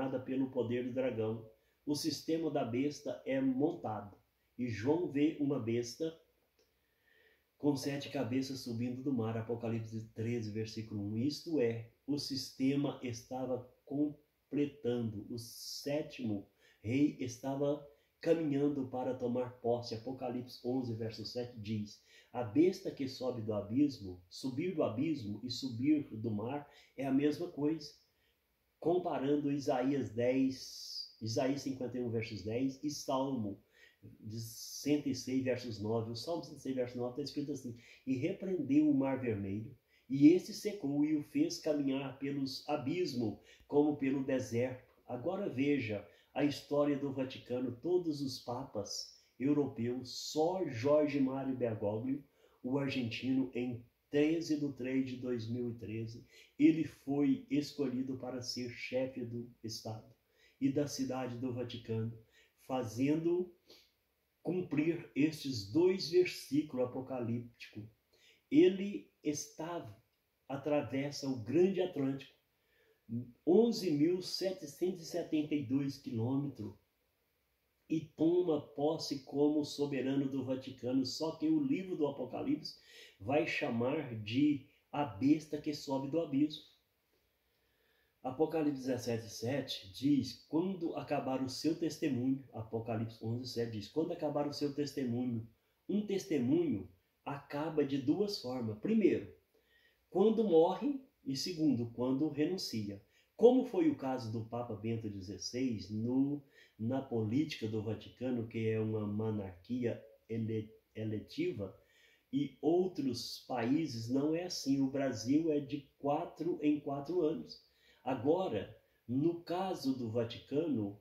governada pelo poder do dragão. O sistema da besta é montado. E João vê uma besta com 7 cabeças subindo do mar. Apocalipse 13, versículo 1. Isto é, o sistema estava completando. O 7º rei estava caminhando para tomar posse. Apocalipse 11, verso 7 diz: a besta que sobe do abismo, subir do abismo e subir do mar é a mesma coisa. Comparando Isaías 51, versos 10 e Salmo 106, versos 9. O Salmo 106, verso 9 está escrito assim: e repreendeu o mar vermelho, e esse secou e o fez caminhar pelos abismos como pelo deserto. Agora veja a história do Vaticano. Todos os papas europeus, só Jorge Mário Bergoglio, o argentino, em 13 de 3 de 2013, ele foi escolhido para ser chefe do Estado e da cidade do Vaticano, fazendo cumprir estes 2 versículos apocalípticos. Ele atravessa o grande Atlântico, 11.772 quilômetros, e toma posse como soberano do Vaticano. Só que o livro do Apocalipse vai chamar de a besta que sobe do abismo. Apocalipse 17:7 diz: quando acabar o seu testemunho. Apocalipse 11:7 diz: quando acabar o seu testemunho. Um testemunho acaba de 2 formas. Primeiro, quando morre, e segundo, quando renuncia. Como foi o caso do Papa Bento XVI na política do Vaticano, que é uma monarquia eletiva, e outros países não é assim. O Brasil é de 4 em 4 anos. Agora, no caso do Vaticano,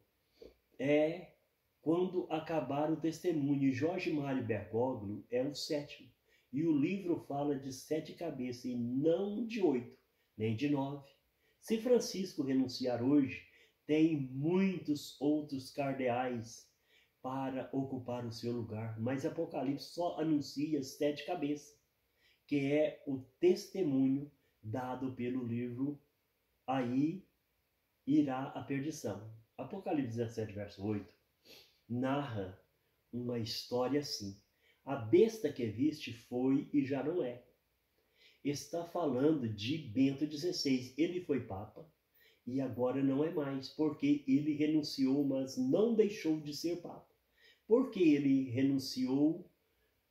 é quando acabar o testemunho. Jorge Mário Bergoglio é o 7º. E o livro fala de 7 cabeças e não de 8, nem de 9. Se Francisco renunciar hoje, tem muitos outros cardeais para ocupar o seu lugar. Mas Apocalipse só anuncia 7 cabeças, que é o testemunho dado pelo livro. Aí irá a perdição. Apocalipse 17, verso 8, narra uma história assim: a besta que viste foi e já não é. Está falando de Bento XVI. Ele foi papa e agora não é mais, porque ele renunciou, mas não deixou de ser papa. Porque ele renunciou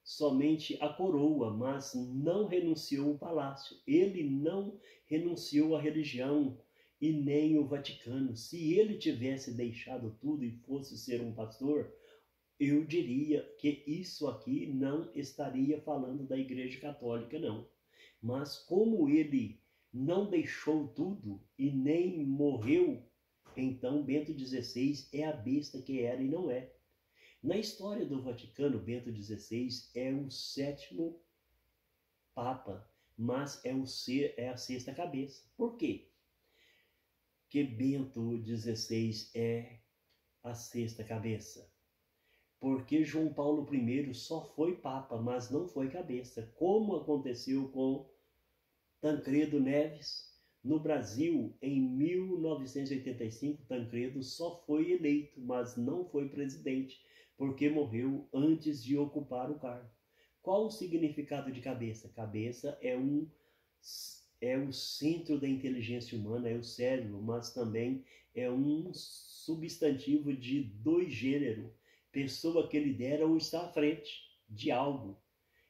somente a coroa, mas não renunciou o palácio. Ele não renunciou a religião e nem o Vaticano. Se ele tivesse deixado tudo e fosse ser um pastor, eu diria que isso aqui não estaria falando da Igreja Católica, não. Mas como ele não deixou tudo e nem morreu, então Bento XVI é a besta que era e não é. Na história do Vaticano, Bento XVI é o 7º Papa, mas é a 6ª cabeça. Por quê que Bento XVI é a 6ª cabeça? Porque João Paulo I só foi Papa, mas não foi cabeça, como aconteceu com Tancredo Neves. No Brasil, em 1985, Tancredo só foi eleito, mas não foi presidente, porque morreu antes de ocupar o cargo. Qual o significado de cabeça? Cabeça é o centro da inteligência humana, é o cérebro, mas também é um substantivo de 2 gêneros. Pessoa que lidera ou está à frente de algo.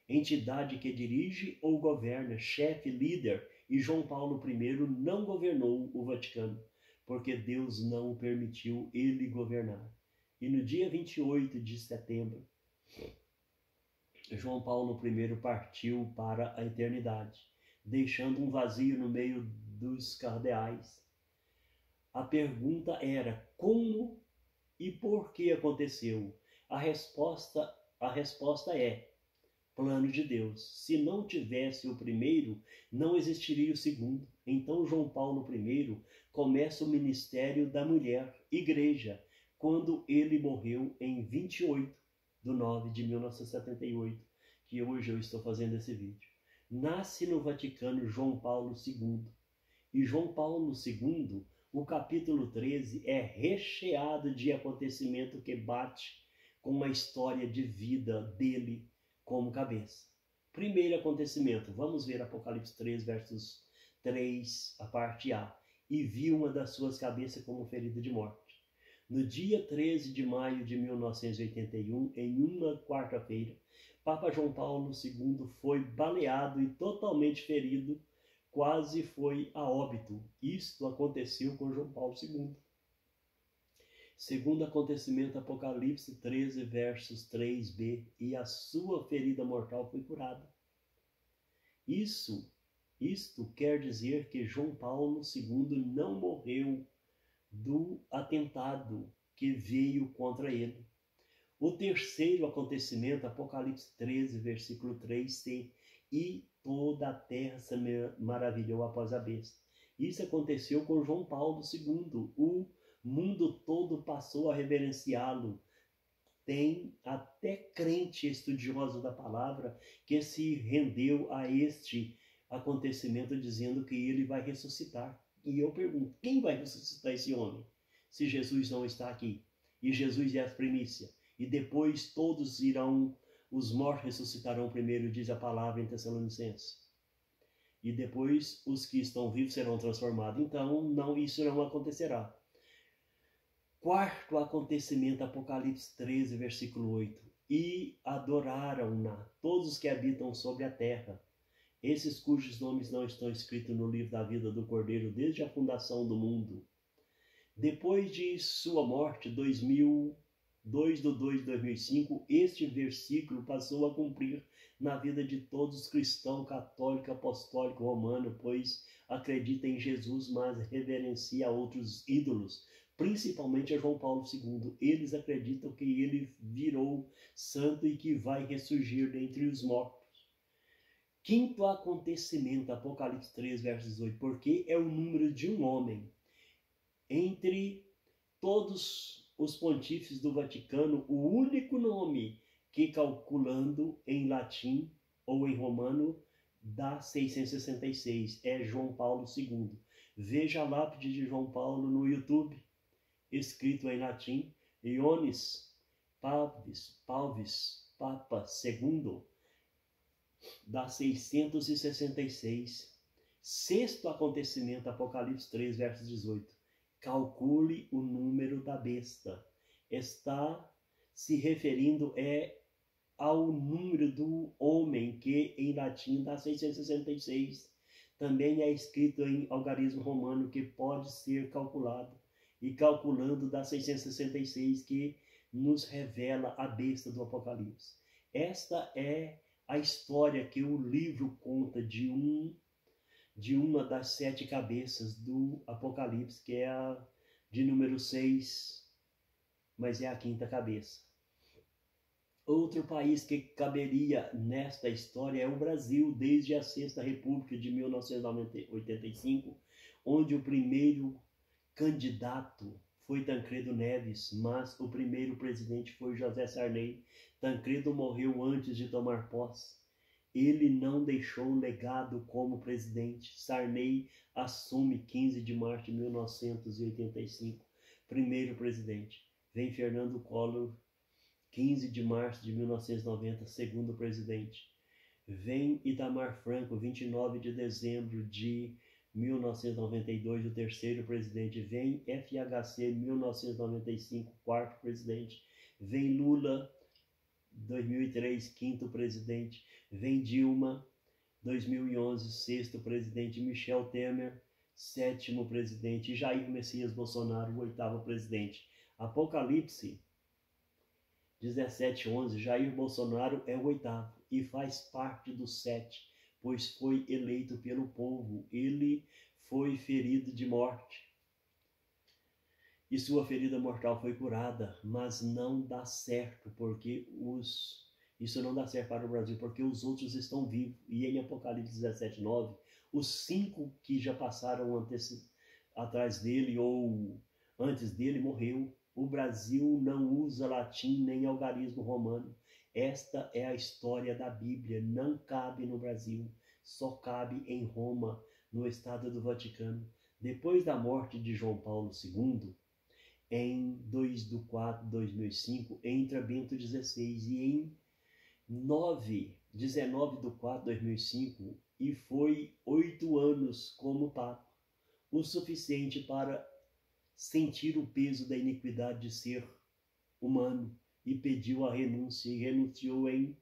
Entidade que dirige ou governa, chefe, líder. E João Paulo I não governou o Vaticano, porque Deus não o permitiu ele governar. E no dia 28 de setembro, João Paulo I partiu para a eternidade, deixando um vazio no meio dos cardeais. A pergunta era: como e por que aconteceu? A resposta é: plano de Deus. Se não tivesse o primeiro, não existiria o segundo. Então João Paulo I começa o ministério da mulher, igreja, quando ele morreu em 28 de 9 de 1978, que hoje eu estou fazendo esse vídeo. Nasce no Vaticano João Paulo II. E João Paulo II O capítulo 13 é recheado de acontecimento que bate com a história de vida dele como cabeça. Primeiro acontecimento, vamos ver Apocalipse 3, versos 3, a parte A. E viu uma das suas cabeças como ferida de morte. No dia 13 de maio de 1981, em uma quarta-feira, Papa João Paulo II foi baleado e totalmente ferido, quase foi a óbito. Isto aconteceu com João Paulo II. Segundo acontecimento, Apocalipse 13, versos 3b, e a sua ferida mortal foi curada. Isto quer dizer que João Paulo II não morreu do atentado que veio contra ele. O terceiro acontecimento, Apocalipse 13, versículo 3c, e toda a terra se maravilhou após a besta. Isso aconteceu com João Paulo II. O mundo todo passou a reverenciá-lo. Tem até crente estudioso da palavra que se rendeu a este acontecimento dizendo que ele vai ressuscitar. E eu pergunto, quem vai ressuscitar esse homem? Se Jesus não está aqui. E Jesus é a primícia. E depois todos irão, os mortos ressuscitarão primeiro, diz a palavra em Tessalonicenses. E depois os que estão vivos serão transformados. Então, isso não acontecerá. Quarto acontecimento, Apocalipse 13, versículo 8. E adoraram-na todos os que habitam sobre a terra, esses cujos nomes não estão escritos no livro da vida do Cordeiro desde a fundação do mundo. Depois de sua morte, 2 de 2 de 2005, este versículo passou a cumprir na vida de todos os cristãos católico, apostólico, romano, pois acredita em Jesus, mas reverencia outros ídolos, principalmente a João Paulo II. Eles acreditam que ele virou santo e que vai ressurgir dentre os mortos. Quinto acontecimento, Apocalipse 3, versos 8, porque é o número de um homem. Entre todos os pontífices do Vaticano, o único nome que, calculando em latim ou em romano, dá 666, é João Paulo II. Veja a lápide de João Paulo no YouTube, escrito em latim, Ioannis Pauvis, Papa II, dá 666. Sexto acontecimento, Apocalipse 3, verso 18. Calcule o número da besta. Está se referindo ao número do homem, que em latim dá 666. Também é escrito em algarismo romano, que pode ser calculado. E calculando dá 666, que nos revela a besta do Apocalipse. Esta é a história que o livro conta de uma das 7 cabeças do Apocalipse, que é a de número 6, mas é a 5ª cabeça. Outro país que caberia nesta história é o Brasil, desde a 6ª República de 1985, onde o primeiro candidato foi Tancredo Neves, mas o primeiro presidente foi José Sarney. Tancredo morreu antes de tomar posse. Ele não deixou legado como presidente. Sarney assume 15 de março de 1985, primeiro presidente. Vem Fernando Collor, 15 de março de 1990, segundo presidente. Vem Itamar Franco, 29 de dezembro de 1992, o terceiro presidente. Vem FHC, 1995, quarto presidente. Vem Lula, 2003, quinto presidente. Vem Dilma, 2011, sexto presidente. Michel Temer, sétimo presidente. Jair Messias Bolsonaro, oitavo presidente. Apocalipse 17:11, Jair Bolsonaro é o oitavo e faz parte dos 7, pois foi eleito pelo povo. Ele foi ferido de morte e sua ferida mortal foi curada, mas não dá certo, porque isso não dá certo para o Brasil, porque os outros estão vivos. E em Apocalipse 17:9, os 5 que já passaram atrás dele ou antes dele morreu. O Brasil não usa latim nem algarismo romano. Esta é a história da Bíblia. Não cabe no Brasil, só cabe em Roma, no Estado do Vaticano. depois da morte de João Paulo II, em 2/4/2005, entra Bento XVI e em 19/4/2005, e foi 8 anos como Papa, o suficiente para sentir o peso da iniquidade de ser humano, e pediu a renúncia, e renunciou em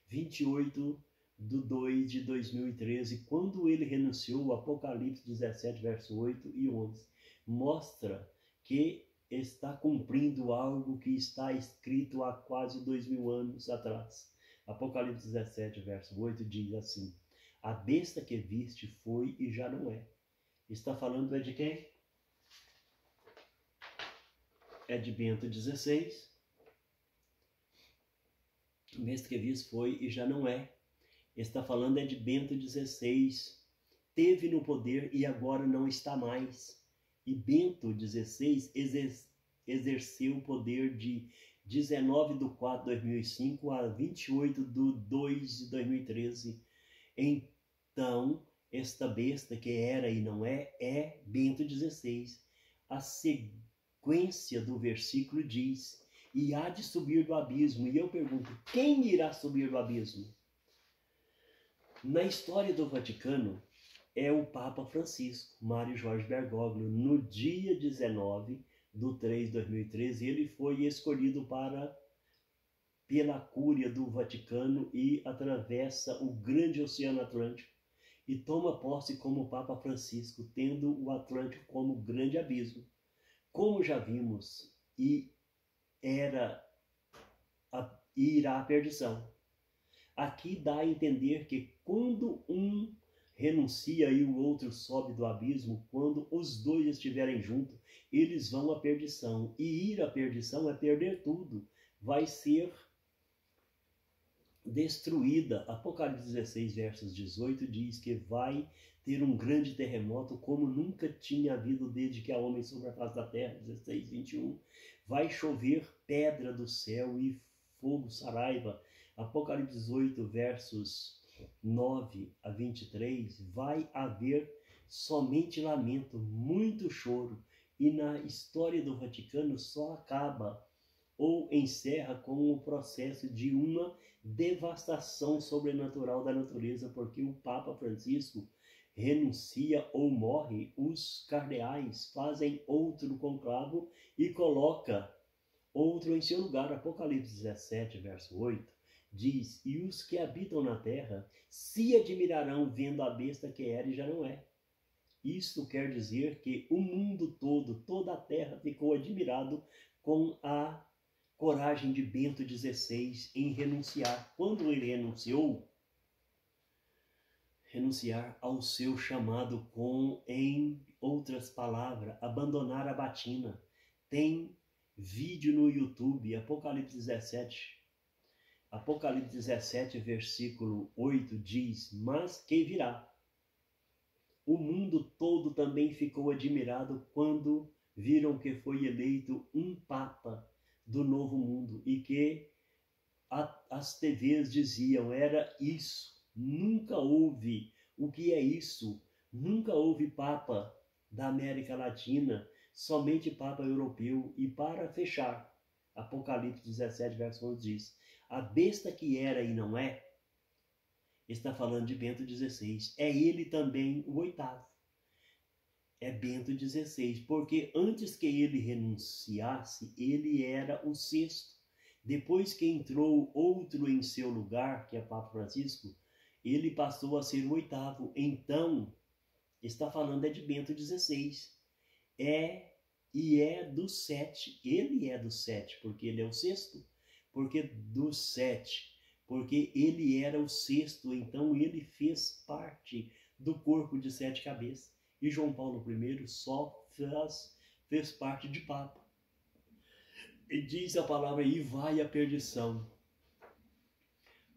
28/2/2013. Quando ele renunciou, Apocalipse 17, verso 8 e 11, mostra que está cumprindo algo que está escrito há quase 2000 anos atrás. Apocalipse 17, verso 8 diz assim: a besta que viste foi e já não é. Está falando de quem? É de Bento XVI. A besta que viste foi e já não é. Está falando de Bento XVI. Teve no poder e agora não está mais. E Bento XVI exerceu o poder de 19/4/2005 a 28/2/2013. Então, esta besta que era e não é, é Bento XVI. A sequência do versículo diz: e há de subir do abismo. E eu pergunto, quem irá subir do abismo? Na história do Vaticano, é o Papa Francisco, Mário Jorge Bergoglio. No dia 19/3/2013, ele foi escolhido pela Cúria do Vaticano e atravessa o grande Oceano Atlântico e toma posse como Papa Francisco, tendo o Atlântico como grande abismo. Como já vimos, irá à perdição. Aqui dá a entender que quando um renuncia e o outro sobe do abismo, quando os dois estiverem juntos, eles vão à perdição. E ir à perdição é perder tudo. Vai ser destruída. Apocalipse 16, versos 18 diz que vai ter um grande terremoto como nunca tinha havido desde que há homem sobre a face da terra. 16:21. Vai chover pedra do céu e fogo saraiva. Apocalipse 18, versos 9-23, vai haver somente lamento, muito choro, e na história do Vaticano só acaba ou encerra com o processo de uma devastação sobrenatural da natureza, porque o Papa Francisco renuncia ou morre, os cardeais fazem outro conclavo e coloca outro em seu lugar. Apocalipse 17, verso 8, diz: e os que habitam na terra se admirarão vendo a besta que era e já não é. Isto quer dizer que o mundo todo, toda a terra ficou admirado com a coragem de Bento XVI em renunciar. Quando ele renunciar ao seu chamado, em outras palavras, abandonar a batina. Tem vídeo no YouTube, Apocalipse 17, versículo 8 diz: mas que virá. O mundo todo também ficou admirado quando viram que foi eleito um Papa do Novo Mundo e que as TVs diziam: era isso, nunca houve. O que é isso? Nunca houve Papa da América Latina, somente Papa europeu. E para fechar, Apocalipse 17, verso 11 diz: a besta que era e não é, está falando de Bento XVI. É ele também o 8º. É Bento XVI, porque antes que ele renunciasse, ele era o 6º. Depois que entrou outro em seu lugar, que é Papa Francisco, ele passou a ser o 8º. Então, está falando de Bento XVI. É do 7. Ele é do 7, porque ele é o 6º. Porque do 7, porque ele era o 6º, então ele fez parte do corpo de 7 cabeças. E João Paulo I só fez parte de Papa. E diz a palavra: e vai à perdição.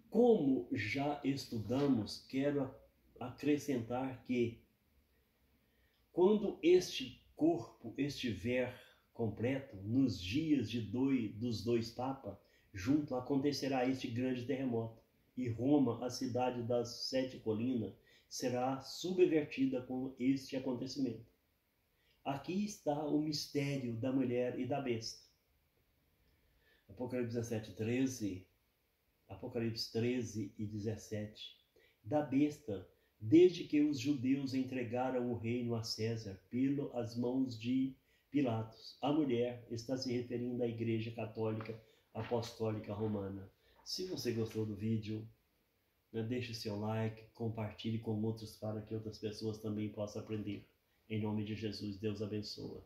Como já estudamos, quero acrescentar que quando este corpo estiver completo, nos dias dos dois papas, junto acontecerá este grande terremoto, e Roma, a cidade das 7 colinas, será subvertida com este acontecimento. Aqui está o mistério da mulher e da besta. Apocalipse 17, 13. Apocalipse 13 e 17. Da besta, desde que os judeus entregaram o reino a César pelas mãos de Pilatos. A mulher está se referindo à Igreja Católica Apostólica Romana. Se você gostou do vídeo, deixe seu like, compartilhe com outros para que outras pessoas também possam aprender. Em nome de Jesus, Deus abençoa.